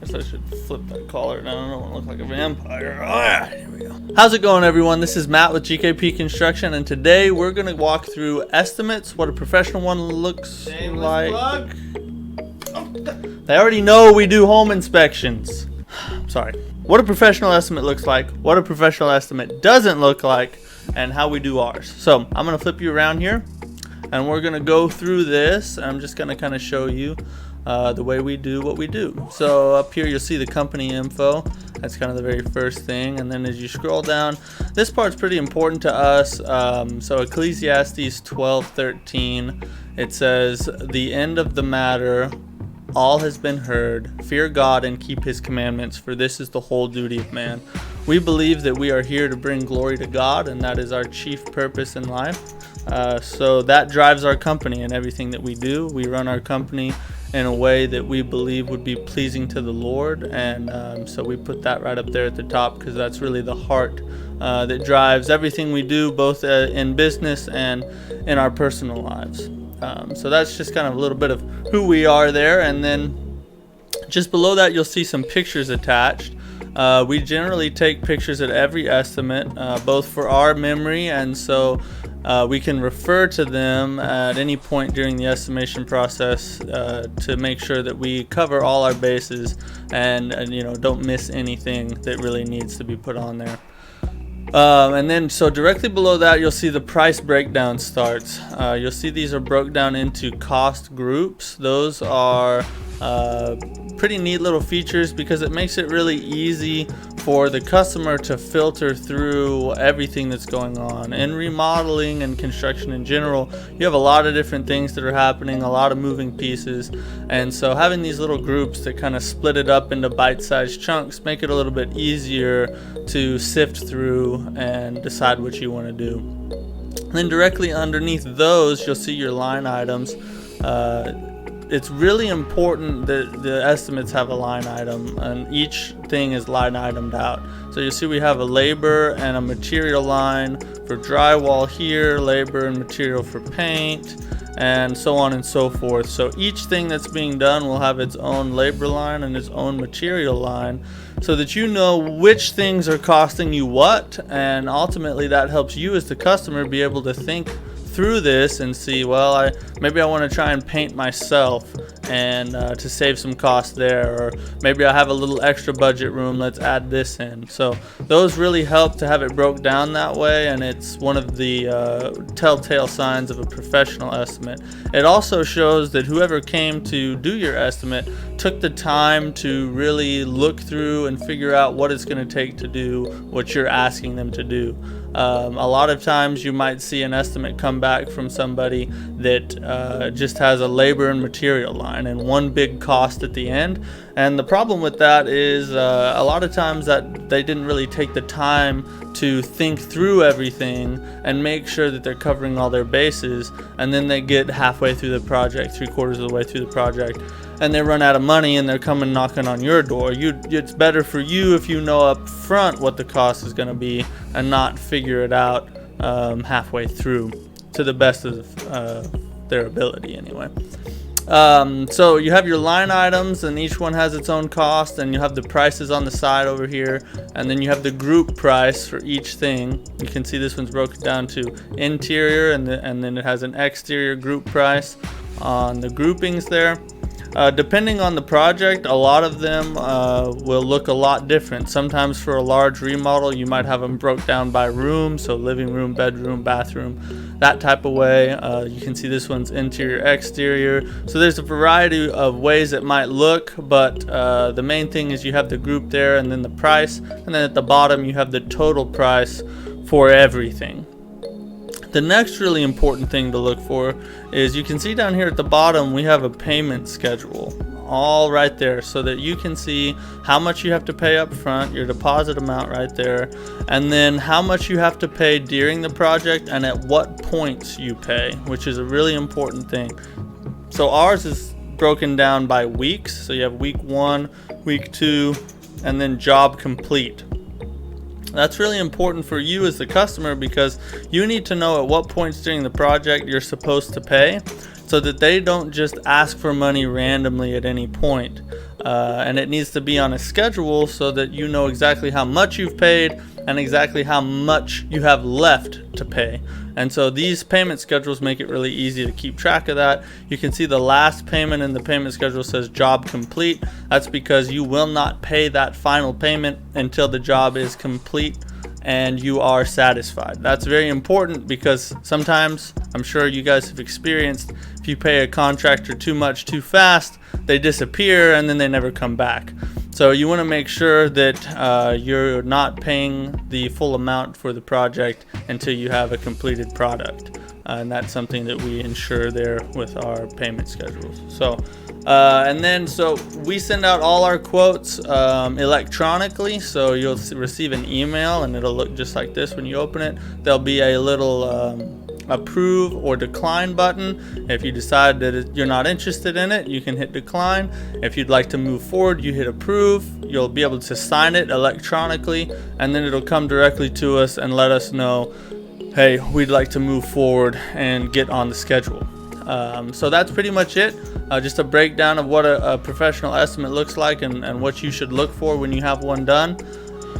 Guess I should flip that collar down. I don't want to look like a vampire. Alright, here we go. How's it going, everyone? This is Matt with GKP Construction, and today we're going to walk through estimates, what a professional one looks like. They already know we do home inspections. Sorry. What a professional estimate looks like, what a professional estimate doesn't look like, and how we do ours. So I'm going to flip you around here, and we're going to go through this. I'm just going to kind of show you the way we do what we do. So up here you'll see the company info. That's kind of the very first thing, and then as you scroll down, this part's pretty important to us. So Ecclesiastes 12:13, it says, "The end of the matter, all has been heard. Fear God and keep his commandments, for this is the whole duty of man." We believe that we are here to bring glory to God, and that is our chief purpose in life. So that drives our company and everything that we do. We run our company in a way that we believe would be pleasing to the Lord, and so we put that right up there at the top, because that's really the heart that drives everything we do, both in business and in our personal lives. So that's just kind of a little bit of who we are there, and then just below that you'll see some pictures attached. We generally take pictures at every estimate, both for our memory, and so we can refer to them at any point during the estimation process to make sure that we cover all our bases and don't miss anything that really needs to be put on there. And then so directly below that you'll see the price breakdown starts. You'll see these are broke down into cost groups. Those are pretty neat little features because it makes it really easy for the customer to filter through everything that's going on. In remodeling and construction in general, you have a lot of different things that are happening, a lot of moving pieces, and so having these little groups that kind of split it up into bite-sized chunks make it a little bit easier to sift through and decide what you want to do. And then directly underneath those you'll see your line items. It's really important that the estimates have a line item, and each thing is line itemed out. So you see we have a labor and a material line for drywall here, labor and material for paint, and so on and so forth. So each thing that's being done will have its own labor line and its own material line, so that you know which things are costing you what, and ultimately that helps you as the customer be able to think through this and see, well, maybe I want to try and paint myself and to save some cost there, or maybe I have a little extra budget room, let's add this in. So those really help to have it broke down that way, and it's one of the telltale signs of a professional estimate. It also shows that whoever came to do your estimate took the time to really look through and figure out what it's going to take to do what you're asking them to do. A lot of times you might see an estimate come back from somebody that just has a labor and material line and one big cost at the end, and the problem with that is a lot of times that they didn't really take the time to think through everything and make sure that they're covering all their bases, and then they get halfway through the project, 3/4 of the way through the project, and they run out of money and they're coming knocking on your door. It's better for you if you know up front what the cost is going to be and not figure it out halfway through, to the best of their ability anyway. So you have your line items, and each one has its own cost, and you have the prices on the side over here, and then you have the group price for each thing. You can see this one's broken down to interior, and then it has an exterior group price on the groupings there. Depending on the project, a lot of them will look a lot different. Sometimes for a large remodel you might have them broke down by room, so living room, bedroom, bathroom, that type of way. You can see this one's interior, exterior. So there's a variety of ways it might look, but the main thing is you have the group there, and then the price, and then at the bottom you have the total price for everything. The next really important thing to look for is you can see down here at the bottom we have a payment schedule all right there, so that you can see how much you have to pay up front, your deposit amount right there, and then how much you have to pay during the project and at what points you pay, which is a really important thing. So ours is broken down by weeks, so you have week 1, week 2, and then job complete. That's really important for you as the customer, because you need to know at what points during the project you're supposed to pay, so that they don't just ask for money randomly at any point. and it needs to be on a schedule so that you know exactly how much you've paid and exactly how much you have left to pay. And so these payment schedules make it really easy to keep track of that. You can see the last payment in the payment schedule says job complete. That's because you will not pay that final payment until the job is complete and you are satisfied. That's very important because sometimes, I'm sure you guys have experienced, if you pay a contractor too much too fast, they disappear and then they never come back. So you want to make sure that you're not paying the full amount for the project until you have a completed product. And that's something that we ensure there with our payment schedules. So so we send out all our quotes electronically, so you'll receive an email and it'll look just like this when you open it. There'll be a little approve or decline button. If you decide that you're not interested in it, you can hit decline. If you'd like to move forward, you hit approve. You'll be able to sign it electronically, and then it'll come directly to us and let us know, hey, we'd like to move forward and get on the schedule. So that's pretty much it. Just a breakdown of what a professional estimate looks like and what you should look for when you have one done.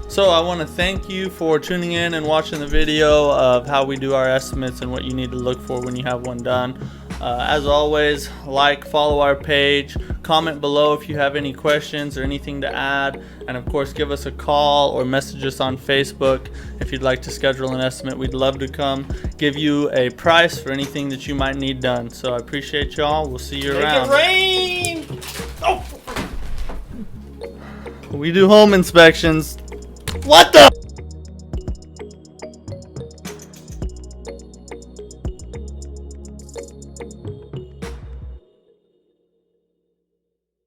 So I want to thank you for tuning in and watching the video of how we do our estimates and what you need to look for when you have one done. As always, follow our page, comment below if you have any questions or anything to add, and of course give us a call or message us on Facebook if you'd like to schedule an estimate. We'd love to come give you a price for anything that you might need done. So I appreciate y'all. We'll see you around. Make it rain! Oh. We do home inspections. What the?